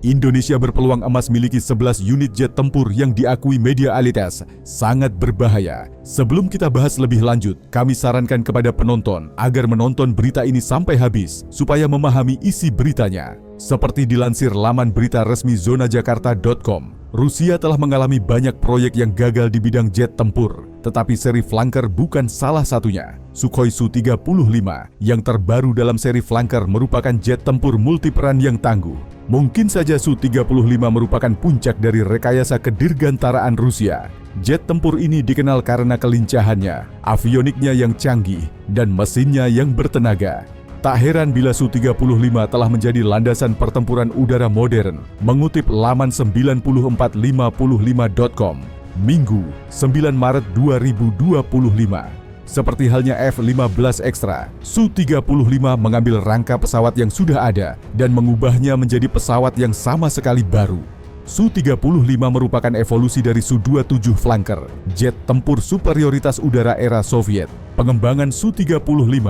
Indonesia berpeluang emas miliki 11 unit jet tempur yang diakui media elites sangat berbahaya. Sebelum kita bahas lebih lanjut, kami sarankan kepada penonton agar menonton berita ini sampai habis supaya memahami isi beritanya. Seperti dilansir laman berita resmi zonajakarta.com, Rusia telah mengalami banyak proyek yang gagal di bidang jet tempur, tetapi seri flanker bukan salah satunya. Sukhoi Su-35 yang terbaru dalam seri flanker merupakan jet tempur multiperan yang tangguh. Mungkin saja Su-35 merupakan puncak dari rekayasa kedirgantaraan Rusia. Jet tempur ini dikenal karena kelincahannya, avioniknya yang canggih, dan mesinnya yang bertenaga. Tak heran bila Su-35 telah menjadi landasan pertempuran udara modern, mengutip laman 9455.com, Minggu, 9 Maret 2025. Seperti halnya F-15 Extra, Su-35 mengambil rangka pesawat yang sudah ada dan mengubahnya menjadi pesawat yang sama sekali baru. Su-35 merupakan evolusi dari Su-27 Flanker, jet tempur superioritas udara era Soviet. Pengembangan Su-35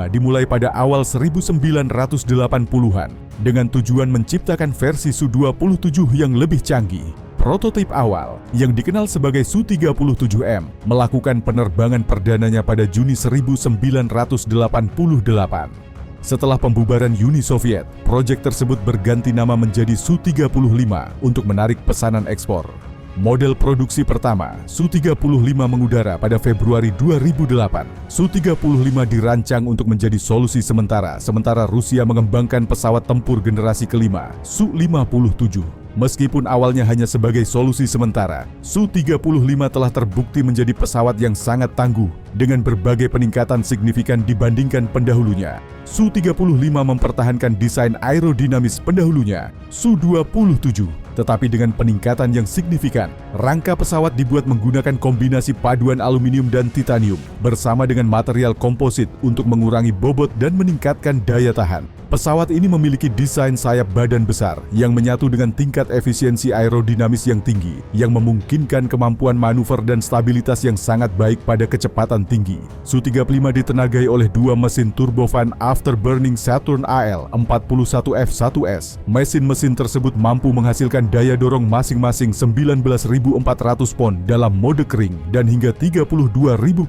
dimulai pada awal 1980-an dengan tujuan menciptakan versi Su-27 yang lebih canggih. Prototip awal, yang dikenal sebagai Su-37M, melakukan penerbangan perdananya pada Juni 1988. Setelah pembubaran Uni Soviet, proyek tersebut berganti nama menjadi Su-35 untuk menarik pesanan ekspor. Model produksi pertama, Su-35 mengudara pada Februari 2008. Su-35 dirancang untuk menjadi solusi sementara Rusia mengembangkan pesawat tempur generasi kelima, Su-57. Meskipun awalnya hanya sebagai solusi sementara, Su-35 telah terbukti menjadi pesawat yang sangat tangguh dengan berbagai peningkatan signifikan dibandingkan pendahulunya. Su-35 mempertahankan desain aerodinamis pendahulunya, Su-27, tetapi dengan peningkatan yang signifikan. Rangka pesawat dibuat menggunakan kombinasi paduan aluminium dan titanium bersama dengan material komposit untuk mengurangi bobot dan meningkatkan daya tahan. Pesawat ini memiliki desain sayap badan besar yang menyatu dengan tingkat efisiensi aerodinamis yang tinggi, yang memungkinkan kemampuan manuver dan stabilitas yang sangat baik pada kecepatan tinggi. Su-35 ditenagai oleh dua mesin turbofan afterburning Saturn AL-41F1S. Mesin-mesin tersebut mampu menghasilkan daya dorong masing-masing 19.400 pon dalam mode kering dan hingga 32.000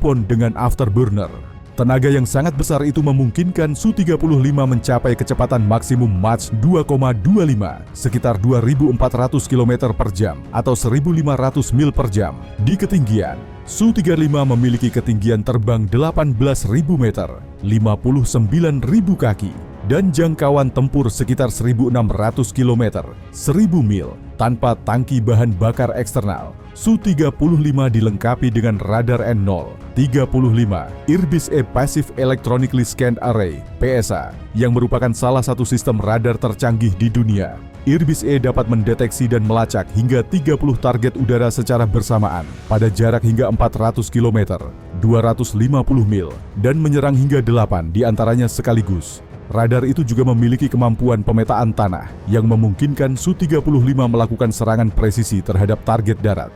pon dengan afterburner. Tenaga yang sangat besar itu memungkinkan Su-35 mencapai kecepatan maksimum Mach 2,25 sekitar 2.400 km per jam atau 1.500 mil per jam. Di ketinggian, Su-35 memiliki ketinggian terbang 18.000 meter, 59.000 kaki, dan jangkauan tempur sekitar 1.600 km, 1.000 mil, tanpa tangki bahan bakar eksternal. Su-35 dilengkapi dengan radar N035 Irbis E Passive Electronically Scanned Array (PSA) yang merupakan salah satu sistem radar tercanggih di dunia. Irbis E dapat mendeteksi dan melacak hingga 30 target udara secara bersamaan pada jarak hingga 400 km, 250 mil, dan menyerang hingga 8 diantaranya sekaligus. Radar itu juga memiliki kemampuan pemetaan tanah yang memungkinkan Su-35 melakukan serangan presisi terhadap target darat.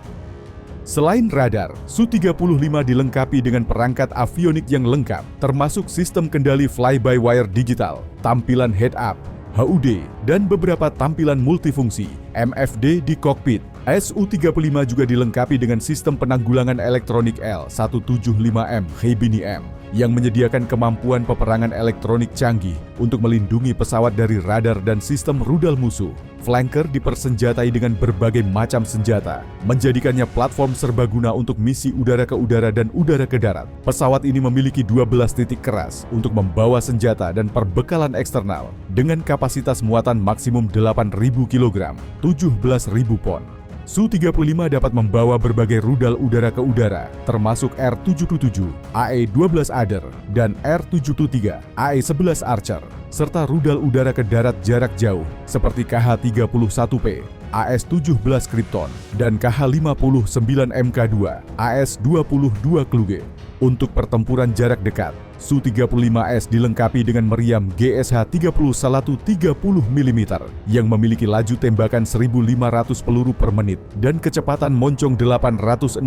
Selain radar, Su-35 dilengkapi dengan perangkat avionik yang lengkap, termasuk sistem kendali fly-by-wire digital, tampilan head-up, HUD, dan beberapa tampilan multifungsi, MFD di kokpit. Su-35 juga dilengkapi dengan sistem penanggulangan elektronik L175M Haibini-M yang menyediakan kemampuan peperangan elektronik canggih untuk melindungi pesawat dari radar dan sistem rudal musuh. Flanker dipersenjatai dengan berbagai macam senjata, menjadikannya platform serbaguna untuk misi udara ke udara dan udara ke darat. Pesawat ini memiliki 12 titik keras untuk membawa senjata dan perbekalan eksternal dengan kapasitas muatan maksimum 8.000 kg, 17.000 pon. Su-35 dapat membawa berbagai rudal udara ke udara, termasuk R-77, AE-12 Adder, dan R-73, AE-11 Archer, serta rudal udara ke darat jarak jauh seperti KH-31P, AS-17 Krypton, dan KH-59 Mk2, AS-22 Kluge. Untuk pertempuran jarak dekat, Su-35S dilengkapi dengan meriam GSH-30 Salatu 30 mm yang memiliki laju tembakan 1.500 peluru per menit dan kecepatan moncong 860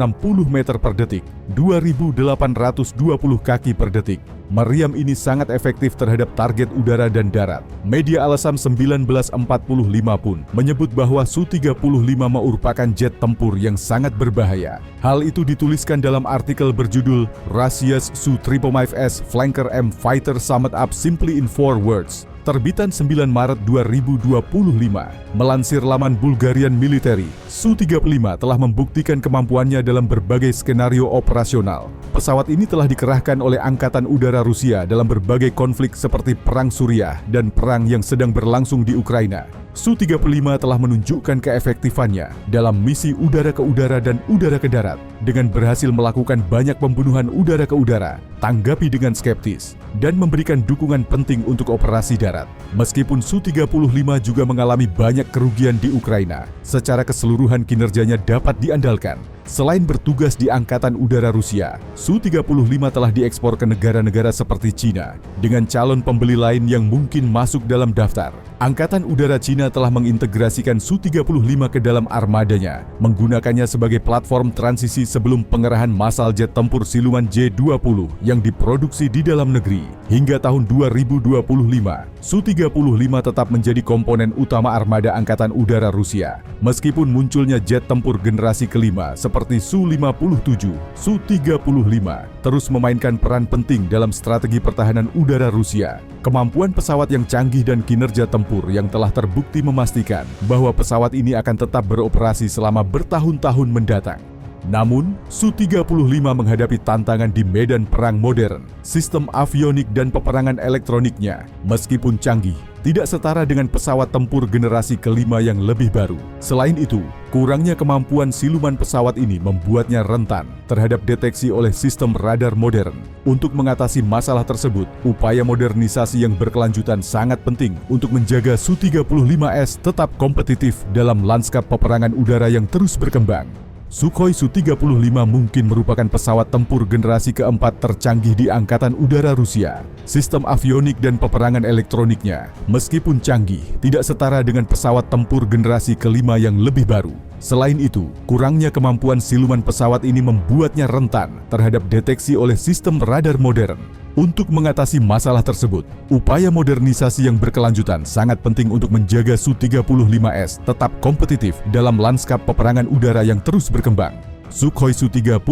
meter per detik, 2.820 kaki per detik. Meriam ini sangat efektif terhadap target udara dan darat. Media Al-Sham 1945 pun menyebut bahwa Su-35 merupakan jet tempur yang sangat berbahaya. Hal itu dituliskan dalam artikel berjudul Russia's Su-35S Flanker M Fighter Summed Up Simply in 4 Words, terbitan 9 Maret 2025. Melansir laman Bulgarian Military, Su-35 telah membuktikan kemampuannya dalam berbagai skenario operasional. Pesawat ini telah dikerahkan oleh Angkatan Udara Rusia dalam berbagai konflik seperti Perang Suriah dan perang yang sedang berlangsung di Ukraina. Su-35 telah menunjukkan keefektifannya dalam misi udara ke udara dan udara ke darat dengan berhasil melakukan banyak pembunuhan udara ke udara, tanggapi dengan skeptis, dan memberikan dukungan penting untuk operasi darat. Meskipun Su-35 juga mengalami banyak kerugian di Ukraina, secara keseluruhan kinerjanya dapat diandalkan. Selain bertugas di Angkatan Udara Rusia, Su-35 telah diekspor ke negara-negara seperti Cina, dengan calon pembeli lain yang mungkin masuk dalam daftar. Angkatan Udara Cina telah mengintegrasikan Su-35 ke dalam armadanya, menggunakannya sebagai platform transisi sebelum pengerahan massal jet tempur siluman J-20 yang diproduksi di dalam negeri. Hingga tahun 2025, Su-35 tetap menjadi komponen utama armada Angkatan Udara Rusia. Meskipun munculnya jet tempur generasi kelima seperti Su-57, Su-35 terus memainkan peran penting dalam strategi pertahanan udara Rusia. Kemampuan pesawat yang canggih dan kinerja tempur yang telah terbukti memastikan bahwa pesawat ini akan tetap beroperasi selama bertahun-tahun mendatang. Namun, Su-35 menghadapi tantangan di medan perang modern. Sistem avionik dan peperangan elektroniknya, meskipun canggih, tidak setara dengan pesawat tempur generasi kelima yang lebih baru. Selain itu, kurangnya kemampuan siluman pesawat ini membuatnya rentan terhadap deteksi oleh sistem radar modern. Untuk mengatasi masalah tersebut, upaya modernisasi yang berkelanjutan sangat penting untuk menjaga Su-35S tetap kompetitif dalam lanskap peperangan udara yang terus berkembang. Sukhoi Su-35 mungkin merupakan pesawat tempur generasi keempat tercanggih di Angkatan Udara Rusia. Sistem avionik dan peperangan elektroniknya, meskipun canggih, tidak setara dengan pesawat tempur generasi kelima yang lebih baru. Selain itu, kurangnya kemampuan siluman pesawat ini membuatnya rentan terhadap deteksi oleh sistem radar modern. Untuk mengatasi masalah tersebut, upaya modernisasi yang berkelanjutan sangat penting untuk menjaga Su-35S tetap kompetitif dalam lanskap peperangan udara yang terus berkembang. Sukhoi Su-35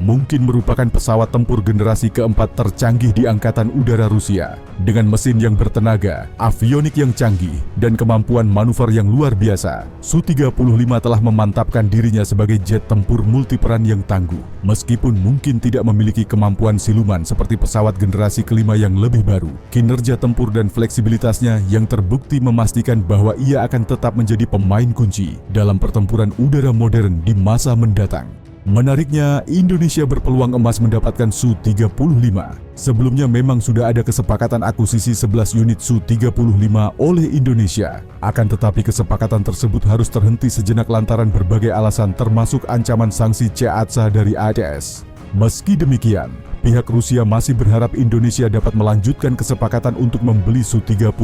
mungkin merupakan pesawat tempur generasi keempat tercanggih di Angkatan Udara Rusia. Dengan mesin yang bertenaga, avionik yang canggih, dan kemampuan manuver yang luar biasa, Su-35 telah memantapkan dirinya sebagai jet tempur multiperan yang tangguh. Meskipun mungkin tidak memiliki kemampuan siluman seperti pesawat generasi kelima yang lebih baru, kinerja tempur dan fleksibilitasnya yang terbukti memastikan bahwa ia akan tetap menjadi pemain kunci dalam pertempuran udara modern di masa mendatang. Menariknya, Indonesia berpeluang emas mendapatkan Su-35. Sebelumnya memang sudah ada kesepakatan akuisisi 11 unit Su-35 oleh Indonesia. Akan tetapi kesepakatan tersebut harus terhenti sejenak lantaran berbagai alasan termasuk ancaman sanksi CAATSA dari ATS. Meski demikian, pihak Rusia masih berharap Indonesia dapat melanjutkan kesepakatan untuk membeli Su-35.